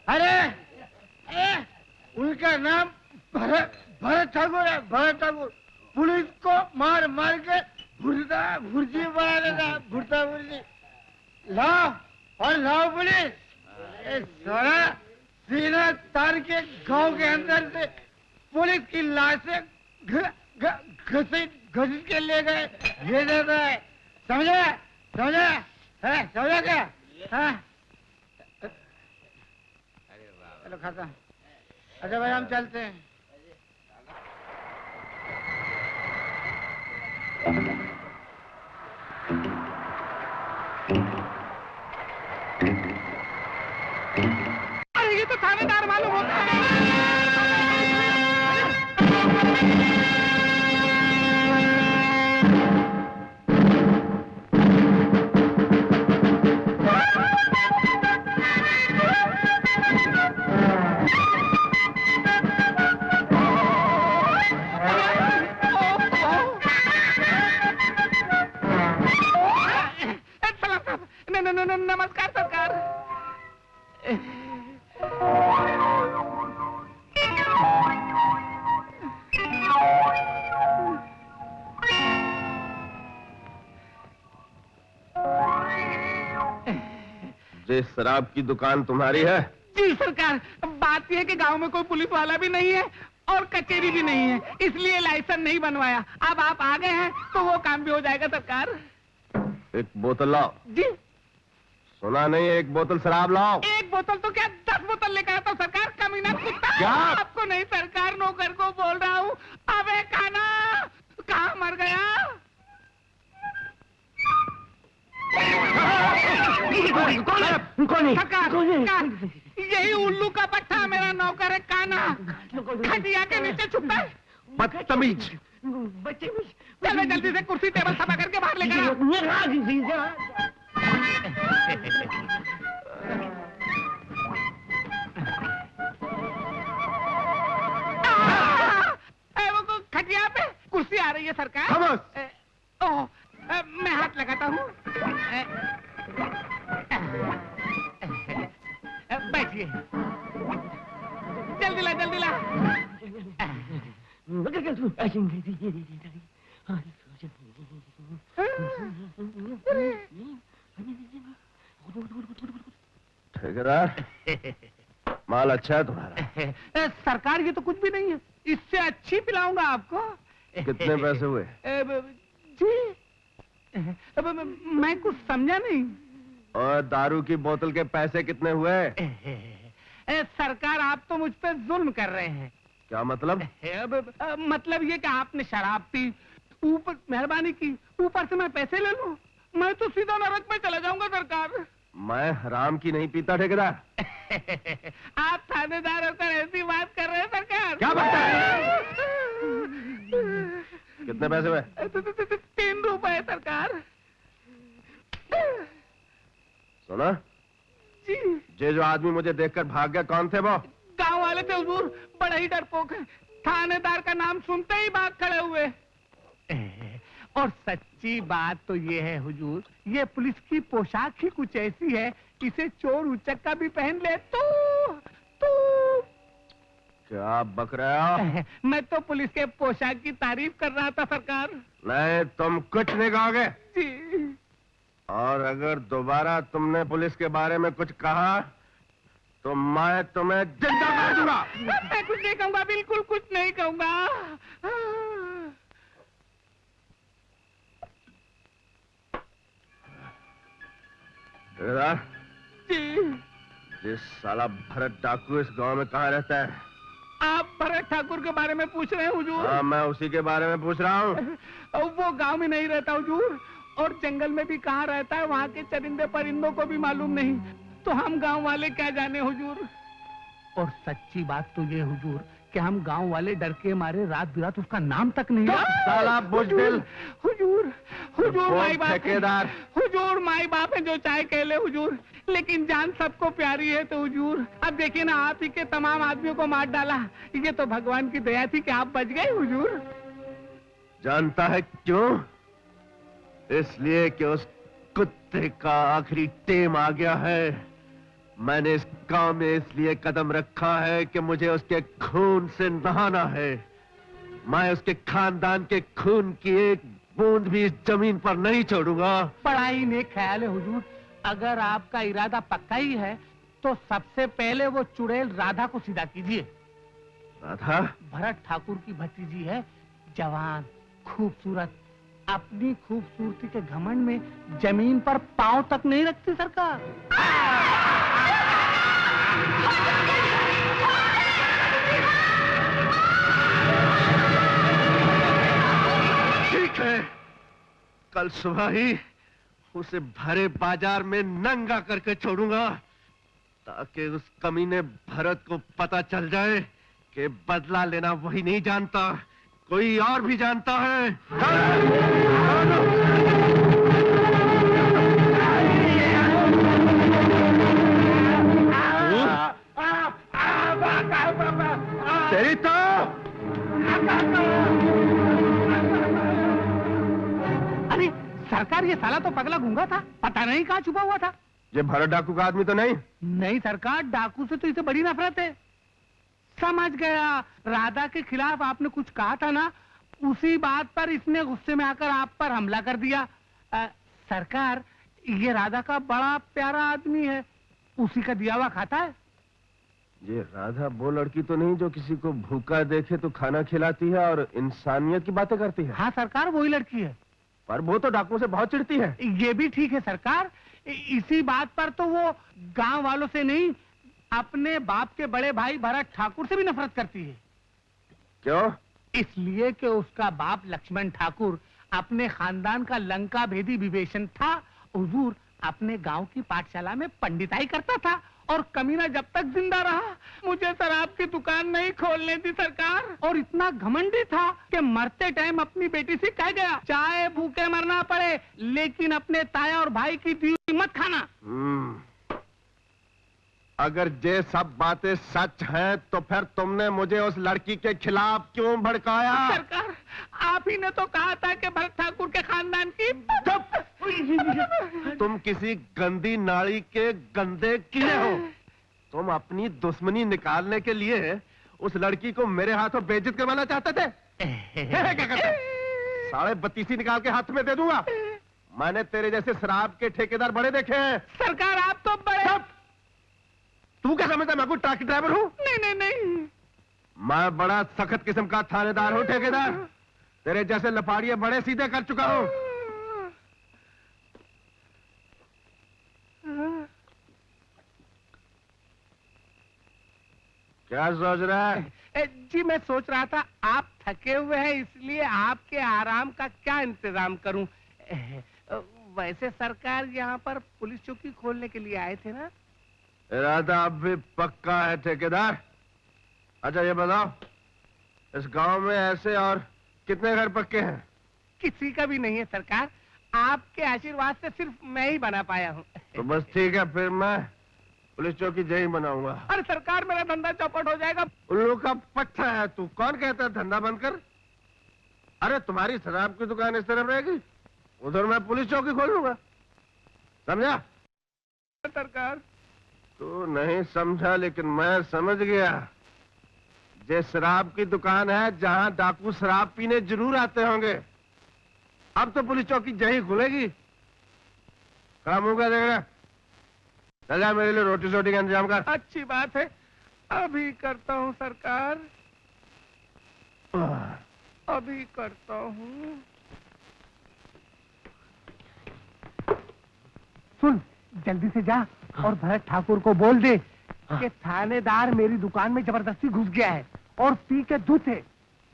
अरे उनका नाम भरत ठाकुर है, भरत ठाकुर। पुलिस को मार मार के भुर्जी बना देता, भुर्ता भुर्जी। लाओ और लाओ पुलिस। सारा सीना तार के गांव के अंदर से पुलिस की लाशें घसीट के ले गए, ये देता है। समझे समझे है, समझे क्या? हाँ चलो खाता। अच्छा भाई हम चलते हैं। अरे ये तो थानेदार मालूम होता है। नमस्कार सरकार। ये शराब की दुकान तुम्हारी है? जी सरकार, बात यह है कि गांव में कोई पुलिस वाला भी नहीं है और कचेरी भी नहीं है, इसलिए लाइसेंस नहीं बनवाया। अब आप आ गए हैं तो वो काम भी हो जाएगा सरकार। एक बोतल लाओ। जी सुना नहीं, एक बोतल शराब लाओ। एक बोतल तो क्या 10 बोतल लेकर आता सरकार, कमीना कुत्ता। क्या? आपको नहीं सरकार, नौकर को बोल रहा हूँ। अबे काना कहाँ मर गया? सरकार, यही उल्लू का पट्टा मेरा नौकर है काना, खटिया के नीचे छुपा है। बदतमीज। चलो जल्दी से कुर्सी टेबल सफा करके बाहर लेकर वो खटिया पे कुर्सी आ रही है सरकार। ओह, मैं हाथ लगाता हूँ। बैठिए, जल्दी ला जल्दी ला। ठेकेदार, माल अच्छा है तुम्हारा। सरकार ये तो कुछ भी नहीं है, इससे अच्छी पिलाऊंगा आपको। कितने पैसे हुए? जी मैं कुछ समझा नहीं। और दारू की बोतल के पैसे कितने हुए? सरकार आप तो मुझ पे जुल्म कर रहे हैं। क्या मतलब? मतलब ये कि आपने शराब पी, ऊपर मेहरबानी की, ऊपर से मैं पैसे ले लूं, मैं तो सीधा नरक में चला जाऊंगा सरकार। मैं हराम की नहीं पीता ठेकेदार। आप थानेदार होकर ऐसी बात कर रहे हैं सरकार। क्या बात है? कितने पैसे हुए? 3 रुपए सरकार। सुना जी। ये जो आदमी मुझे देखकर भाग गया, कौन थे वो? गांव वाले थे हुजूर, बड़ा ही डरपोक है। थानेदार का नाम सुनते ही भाग खड़े हुए। और सच्ची बात तो ये है हुजूर, ये पुलिस की पोशाक ही कुछ ऐसी है, इसे चोर उचक्का भी पहन ले तो क्या बक रहे हो? मैं तो पुलिस के पोशाक की तारीफ कर रहा था सरकार। नहीं, तुम कुछ नहीं कहोगे। जी। और अगर दोबारा तुमने पुलिस के बारे में कुछ कहा तो मैं तुम्हें जिंदा कर दूंगा। मैं कुछ नहीं कहूंगा, बिल्कुल कुछ नहीं कहूंगा। जी। जिस साला भरत डाकू इस गांव में कहाँ रहता है? आप भरत ठाकुर के बारे में पूछ रहे हैं हुजूर? हाँ, मैं उसी के बारे में पूछ रहा हूँ। वो गांव में नहीं रहता हुजूर, और जंगल में भी कहाँ रहता है वहाँ के चरिंदे परिंदों को भी मालूम नहीं, तो हम गांव वाले क्या जाने हुजूर। और सच्ची बात तो ये हुजूर कि हम गांव वाले डर के मारे रात बिरात उसका नाम तक नहीं। साला बुजदिल। हुजूर हुजूर माई बाप, ठेकेदार। हुजूर माई बाप है जो चाहे कह ले हुजूर, लेकिन जान सबको प्यारी है तो हुजूर। अब देखिए ना, आप ही के तमाम आदमियों को मार डाला, ये तो भगवान की दया थी कि आप बच गए हुजूर। जानता है क्यों? इसलिए कि उस कुत्ते का आखिरी टेम आ गया है। मैंने इस गांव में इसलिए कदम रखा है कि मुझे उसके खून से नहाना है। मैं उसके खानदान के खून की एक बूंद भी इस जमीन पर नहीं छोड़ूंगा। बड़ा ही नेक ख्याल है हुजूर। अगर आपका इरादा पक्का ही है तो सबसे पहले वो चुड़ैल राधा को सीधा कीजिए। राधा? भरत ठाकुर की भतीजी है, जवान, खूबसूरत। अपनी खूबसूरती के घमंड में जमीन पर पांव तक नहीं रखती सरकार। ठीक है, कल सुबह ही उसे भरे बाजार में नंगा करके छोड़ूंगा, ताकि उस कमीने भरत को पता चल जाए कि बदला लेना वही नहीं जानता, कोई और भी जानता है। तेरी तो अरे सरकार, ये साला तो पगला गूंगा था, पता नहीं कहाँ छुपा हुआ था। ये भरत डाकू का आदमी तो नहीं? नहीं सरकार, डाकू से तो इसे बड़ी नफरत है। समझ गया, राधा के खिलाफ आपने कुछ कहा था ना, उसी बात पर इसने गुस्से में आकर आप पर हमला कर दिया। सरकार, ये राधा का बड़ा प्यारा आदमी है, उसी का दिया हुआ खाता है। ये राधा वो लड़की तो नहीं जो किसी को भूखा देखे तो खाना खिलाती है और इंसानियत की बातें करती है? हाँ सरकार, वही लड़की है। पर वो तो डाकुओं से बहुत चिढ़ती है। ये भी ठीक है सरकार, इसी बात पर तो वो गांव वालों से नहीं, अपने बाप के बड़े भाई भरत ठाकुर से भी नफरत करती है। क्यों? इसलिए कि उसका बाप लक्ष्मण ठाकुर अपने खानदान का लंका भेदी विभीषण था। हुजूर, अपने गांव की पाठशाला में पंडिताई करता था और कमीना जब तक जिंदा रहा मुझे शराब की दुकान नहीं खोलने दी सरकार। और इतना घमंडी था कि मरते टाइम अपनी बेटी से कह गया, चाहे भूखे मरना पड़े लेकिन अपने ताया और भाई की दी हुई मत खाना। अगर ये सब बातें सच हैं तो फिर तुमने मुझे उस लड़की के खिलाफ क्यों भड़काया? सरकार, आप ही ने तो कहा था कि भरत ठाकुर के खानदान की। तुम किसी गंदी नाड़ी के गंदे कीड़े हो। तुम अपनी दुश्मनी निकालने के लिए उस लड़की को मेरे हाथों बेइज्जत करवाना चाहते थे। क्या करते? 32.5 निकाल के हाथ में दे दूंगा। मैंने तेरे जैसे शराब के ठेकेदार बड़े देखे हैं। सरकार, आप तो बड़े। तू क्या समझता है मैं कोई ट्रक ड्राइवर हूँ? नहीं नहीं नहीं, मैं बड़ा सख्त किस्म का थानेदार हूँ ठेकेदार। तेरे जैसे लपाड़िए बड़े सीधे कर चुका हूँ। क्या सोच रहा है? जी मैं सोच रहा था आप थके हुए हैं, इसलिए आपके आराम का क्या इंतजाम करूं। वैसे सरकार, यहाँ पर पुलिस चौकी खोलने के लिए आए थे ना? इरादा अब भी पक्का है ठेकेदार। अच्छा ये बताओ, इस गांव में ऐसे और कितने घर पक्के हैं? किसी का भी नहीं है सरकार, आपके आशीर्वाद से सिर्फ मैं ही बना पाया हूँ। तो बस ठीक है, फिर मैं पुलिस चौकी जय बनाऊंगा। अरे सरकार, मेरा धंधा चौपट हो जाएगा। उल्लू का पट्टा है तू, कौन कहता है धंधा बंद कर? अरे तुम्हारी शराब की दुकान इस तरफ रहेगी, उधर मैं पुलिस चौकी खोल लूंगा, समझा? सरकार, तू नहीं समझा लेकिन मैं समझ गया। ये शराब की दुकान है जहां डाकू शराब पीने जरूर आते होंगे। अब तो पुलिस चौकी जही खुलेगी। खड़ा मुंह का देख रहा, चल मेरे लिए रोटी सोटी का इंतजाम कर। अच्छी बात है, अभी करता हूँ सरकार, अभी करता हूँ। सुन, जल्दी से जा और भरत ठाकुर को बोल दे कि थानेदार मेरी दुकान में जबरदस्ती घुस गया है और पी के धुत है।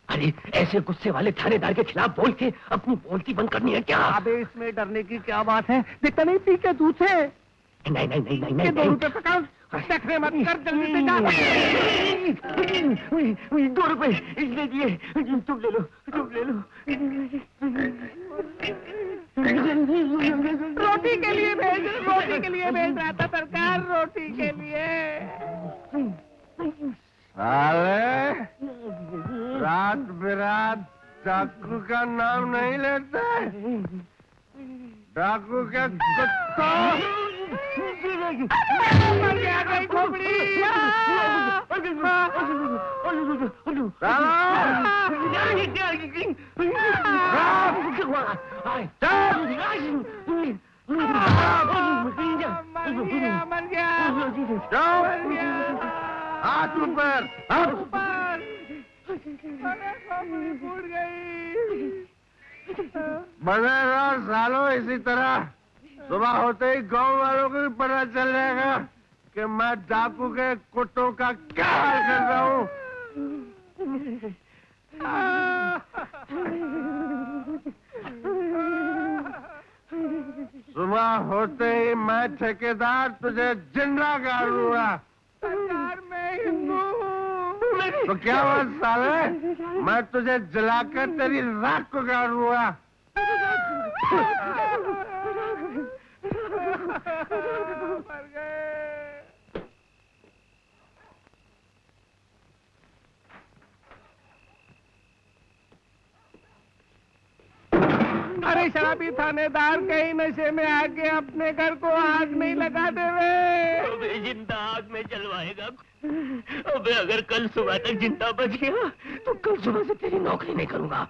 अरे ऐसे गुस्से वाले थानेदार के खिलाफ बोल के अपनी बोलती बंद करनी है क्या? अबे इसमें डरने की क्या बात है, देखता नहीं पी के धुत है। नहीं नहीं नहीं नहीं ये नहीं 2 रुपए पकड़, नखरे मत कर, जल्दी से जा। 2 रुपए इसने दिए, तुम ले लो, तुम ले लो। रोटी के लिए भेज, रोटी के लिए भेज रहा था सरकार, रोटी के लिए। साले, रात बिरात डाकू का नाम नहीं लेते। डाकू के कुत्ता मर गया गई खोपड़ी। मर गया हाथ ऊपर, फूट गई। बने रहो सालों इसी तरह। सुबह होते ही गांव वालों को भी पता चल जाएगा कि मैं डाकू के कुत्तों का क्या हाल कर रहा हूँ। सुबह होते ही मैं ठेकेदार तुझे जिंदा गाड़ूंगा। सरकार मैं हिंदू हूँ। तो क्या बात साले, मैं तुझे जलाकर तेरी राख को गाड़ूंगा। मर गए। अरे शराबी थानेदार कहीं नशे में आके अपने घर को आग नहीं लगा देवे। अबे जिंदा आग में जलवाएगा। अबे अगर कल सुबह तक जिंदा बच गया तो कल सुबह से तेरी नौकरी नहीं करूंगा।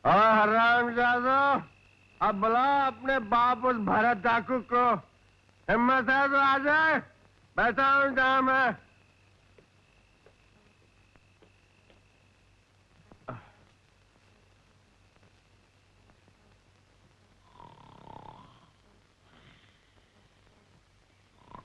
हरामजादो, अब बुलाओ अपने बाप उस भरत डाकू को। हिम्मत है तो आ जाए। बैठा हूँ जहाँ मैं।